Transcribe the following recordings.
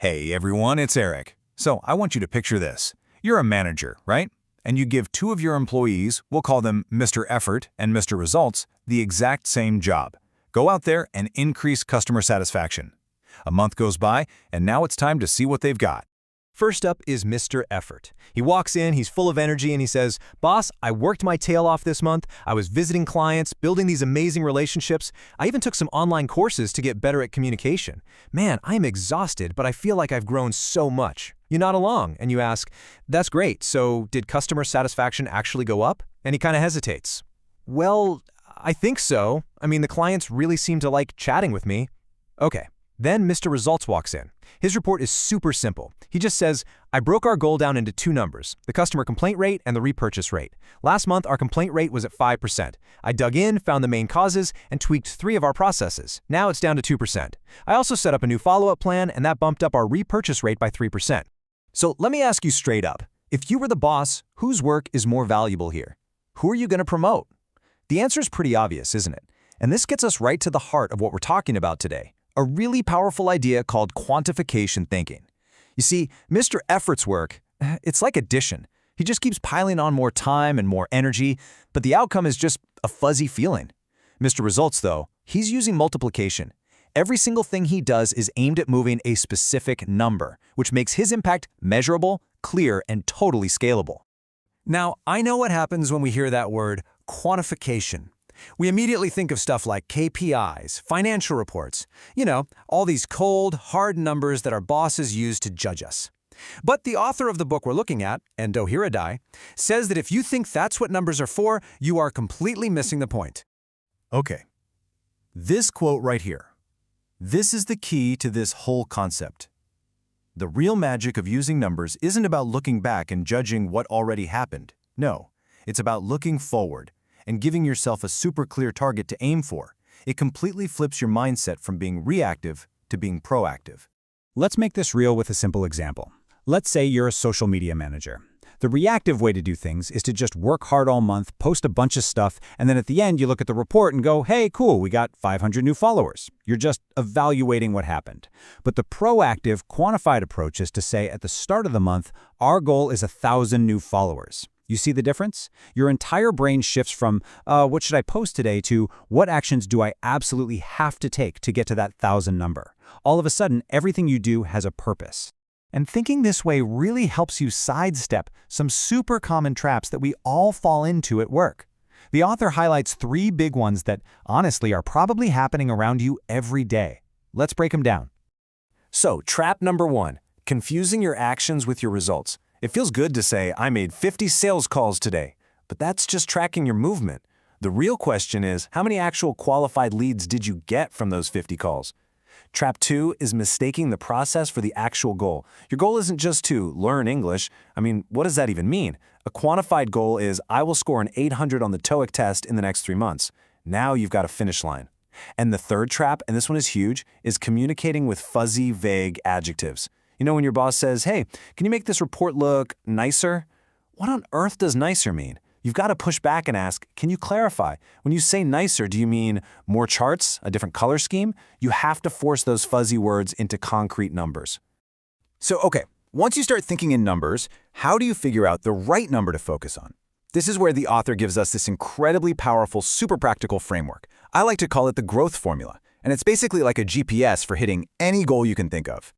Hey everyone, it's Eric. So I want you to picture this. You're a manager, right? And you give two of your employees, we'll call them Mr. Effort and Mr. Results, the exact same job. Go out there and increase customer satisfaction. A month goes by, and now it's time to see what they've got. First up is Mr. Effort. He walks in, he's full of energy, and he says, "Boss, I worked my tail off this month. I was visiting clients, building these amazing relationships. I even took some online courses to get better at communication. Man, I'm exhausted, but I feel like I've grown so much." You nod along, and you ask, "That's great, so did customer satisfaction actually go up?" And he kind of hesitates. "Well, I think so. I mean, the clients really seem to like chatting with me." Okay. Then Mr. Results walks in. His report is super simple. He just says, "I broke our goal down into two numbers, the customer complaint rate and the repurchase rate. Last month, our complaint rate was at 5%. I dug in, found the main causes, and tweaked 3 of our processes. Now it's down to 2%. I also set up a new follow-up plan, and that bumped up our repurchase rate by 3%. So let me ask you straight up. If you were the boss, whose work is more valuable here? Who are you going to promote?" The answer is pretty obvious, isn't it? And this gets us right to the heart of what we're talking about today. A really powerful idea called quantification thinking. You see, Mr. Effort's work, it's like addition. He just keeps piling on more time and more energy, but the outcome is just a fuzzy feeling. Mr. Results, though, he's using multiplication. Every single thing he does is aimed at moving a specific number, which makes his impact measurable, clear, and totally scalable. Now, I know what happens when we hear that word, quantification. We immediately think of stuff like KPIs, financial reports, all these cold, hard numbers that our bosses use to judge us. But the author of the book we're looking at, Ando Hiradai, says that if you think that's what numbers are for, you are completely missing the point. Okay. This quote right here. This is the key to this whole concept. The real magic of using numbers isn't about looking back and judging what already happened. No, it's about looking forward and giving yourself a super clear target to aim for. It completely flips your mindset from being reactive to being proactive. Let's make this real with a simple example. Let's say you're a social media manager. The reactive way to do things is to just work hard all month, post a bunch of stuff, and then at the end you look at the report and go, "Hey, cool, we got 500 new followers." You're just evaluating what happened. But the proactive, quantified approach is to say at the start of the month, our goal is 1,000 new followers. You see the difference? Your entire brain shifts from, what should I post today, to what actions do I absolutely have to take to get to that 1,000 number? All of a sudden, everything you do has a purpose. And thinking this way really helps you sidestep some super common traps that we all fall into at work. The author highlights 3 big ones that, honestly, are probably happening around you every day. Let's break them down. So, trap number 1, confusing your actions with your results. It feels good to say, "I made 50 sales calls today," but that's just tracking your movement. The real question is, how many actual qualified leads did you get from those 50 calls? Trap 2 is mistaking the process for the actual goal. Your goal isn't just to learn English. I mean, what does that even mean? A quantified goal is, I will score an 800 on the TOEIC test in the next 3 months. Now you've got a finish line. And the third trap, and this one is huge, is communicating with fuzzy, vague adjectives. When your boss says, "Hey, can you make this report look nicer?" What on earth does nicer mean? You've got to push back and ask, can you clarify? When you say nicer, do you mean more charts, a different color scheme? You have to force those fuzzy words into concrete numbers. So, okay, once you start thinking in numbers, how do you figure out the right number to focus on? This is where the author gives us this incredibly powerful, super practical framework. I like to call it the growth formula, and it's basically like a GPS for hitting any goal you can think of.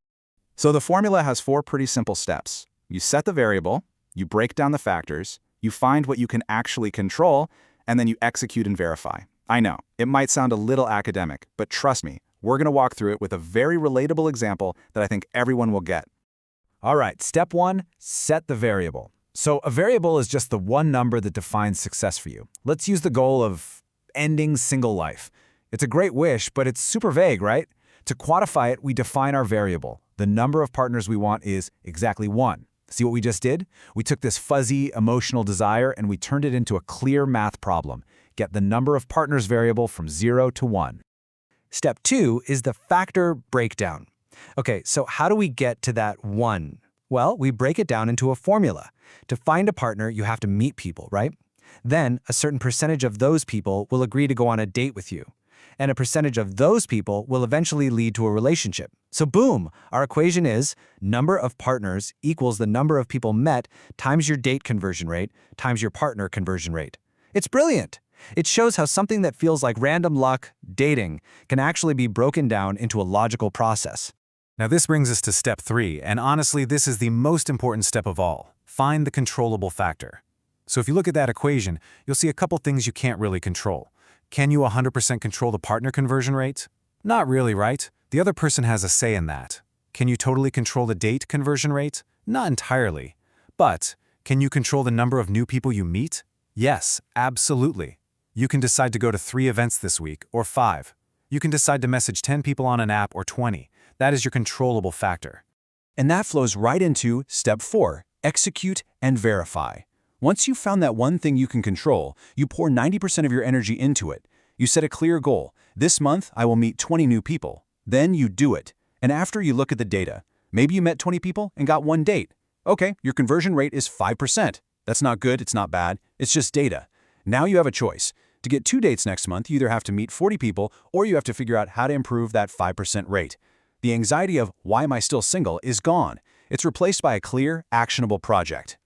So the formula has 4 pretty simple steps. You set the variable, you break down the factors, you find what you can actually control, and then you execute and verify. I know, it might sound a little academic, but trust me, we're going to walk through it with a very relatable example that I think everyone will get. All right, step 1, set the variable. So a variable is just the one number that defines success for you. Let's use the goal of ending single life. It's a great wish, but it's super vague, right? To quantify it, we define our variable. The number of partners we want is exactly 1. See what we just did? We took this fuzzy, emotional desire and we turned it into a clear math problem. Get the number of partners variable from 0 to 1. Step 2 is the factor breakdown. Okay, so how do we get to that 1? Well, we break it down into a formula. To find a partner, you have to meet people, right? Then, a certain percentage of those people will agree to go on a date with you. and a percentage of those people will eventually lead to a relationship. So boom, our equation is number of partners equals the number of people met times your date conversion rate times your partner conversion rate. It's brilliant. It shows how something that feels like random luck, dating, can actually be broken down into a logical process. Now this brings us to step 3, and honestly this is the most important step of all. Find the controllable factor. So if you look at that equation, you'll see a couple things you can't really control. Can you 100% control the partner conversion rate? Not really, right? The other person has a say in that. Can you totally control the date conversion rate? Not entirely. But can you control the number of new people you meet? Yes, absolutely. You can decide to go to 3 events this week, or 5. You can decide to message 10 people on an app, or 20. That is your controllable factor. And that flows right into step 4, execute and verify. Once you've found that one thing you can control, you pour 90% of your energy into it. You set a clear goal. This month, I will meet 20 new people. Then you do it. And after you look at the data, maybe you met 20 people and got 1 date. Okay, your conversion rate is 5%. That's not good, it's not bad, it's just data. Now you have a choice. To get 2 dates next month, you either have to meet 40 people or you have to figure out how to improve that 5% rate. The anxiety of, why am I still single, is gone. It's replaced by a clear, actionable project.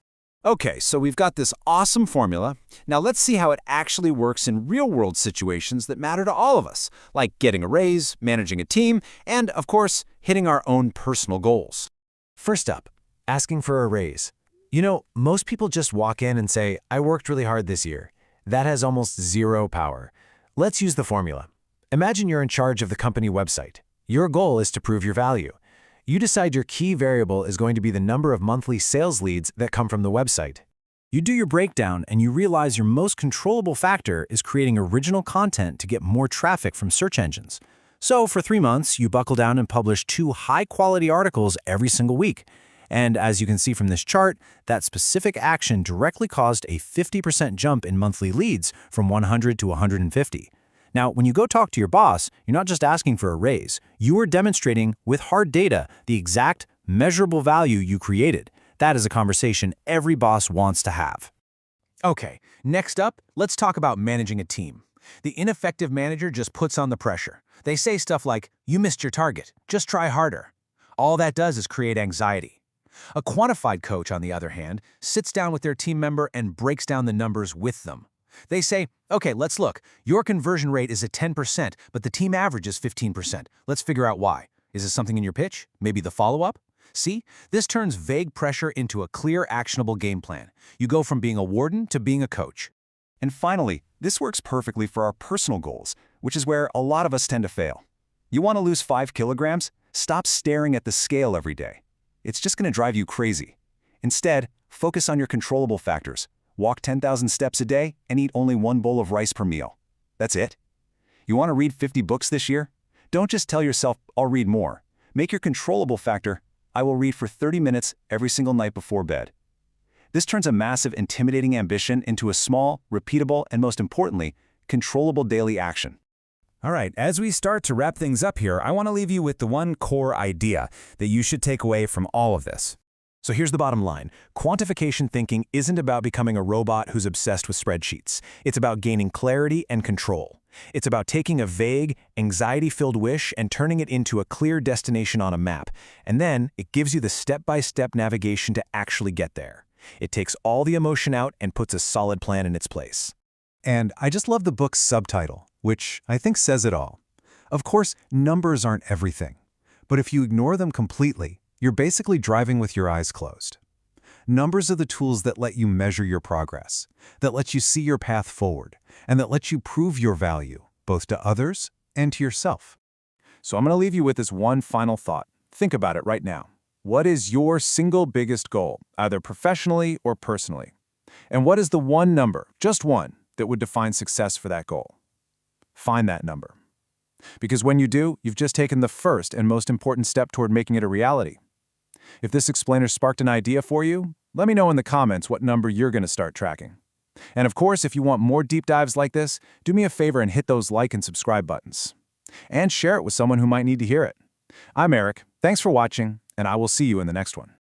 Okay, so we've got this awesome formula. Now let's see how it actually works in real-world situations that matter to all of us, like getting a raise, managing a team, and, of course, hitting our own personal goals. First up, asking for a raise. You know, most people just walk in and say, I worked really hard this year. That has almost zero power. Let's use the formula. Imagine you're in charge of the company website. Your goal is to prove your value. You decide your key variable is going to be the number of monthly sales leads that come from the website. You do your breakdown and you realize your most controllable factor is creating original content to get more traffic from search engines. So for 3 months, you buckle down and publish 2 high-quality articles every single week. And as you can see from this chart, that specific action directly caused a 50% jump in monthly leads from 100 to 150. Now, when you go talk to your boss, you're not just asking for a raise. You are demonstrating with hard data the exact measurable value you created. That is a conversation every boss wants to have. Okay, next up, let's talk about managing a team. The ineffective manager just puts on the pressure. They say stuff like, you missed your target, just try harder. All that does is create anxiety. A quantified coach, on the other hand, sits down with their team member and breaks down the numbers with them. They say, okay, let's look. Your conversion rate is at 10%, but the team average is 15%. Let's figure out why. Is this something in your pitch? Maybe the follow-up? See, this turns vague pressure into a clear, actionable game plan. You go from being a warden to being a coach. And finally, this works perfectly for our personal goals, which is where a lot of us tend to fail. You want to lose 5 kilograms? Stop staring at the scale every day. It's just going to drive you crazy. Instead, focus on your controllable factors. Walk 10,000 steps a day and eat only 1 bowl of rice per meal. That's it. You want to read 50 books this year? Don't just tell yourself, I'll read more. Make your controllable factor, I will read for 30 minutes every single night before bed. This turns a massive, intimidating ambition into a small, repeatable, and most importantly, controllable daily action. All right, as we start to wrap things up here, I want to leave you with the one core idea that you should take away from all of this. So here's the bottom line. Quantification thinking isn't about becoming a robot who's obsessed with spreadsheets. It's about gaining clarity and control. It's about taking a vague, anxiety-filled wish and turning it into a clear destination on a map. And then it gives you the step-by-step navigation to actually get there. It takes all the emotion out and puts a solid plan in its place. And I just love the book's subtitle, which I think says it all. Of course, numbers aren't everything. But if you ignore them completely, you're basically driving with your eyes closed. Numbers are the tools that let you measure your progress, that let you see your path forward, and that let you prove your value, both to others and to yourself. So I'm going to leave you with this one final thought. Think about it right now. What is your single biggest goal, either professionally or personally? And what is the one number, just one, that would define success for that goal? Find that number. Because when you do, you've just taken the first and most important step toward making it a reality. If this explainer sparked an idea for you, let me know in the comments what number you're going to start tracking. And of course, if you want more deep dives like this, do me a favor and hit those like and subscribe buttons. And share it with someone who might need to hear it. I'm Eric, thanks for watching, and I will see you in the next one.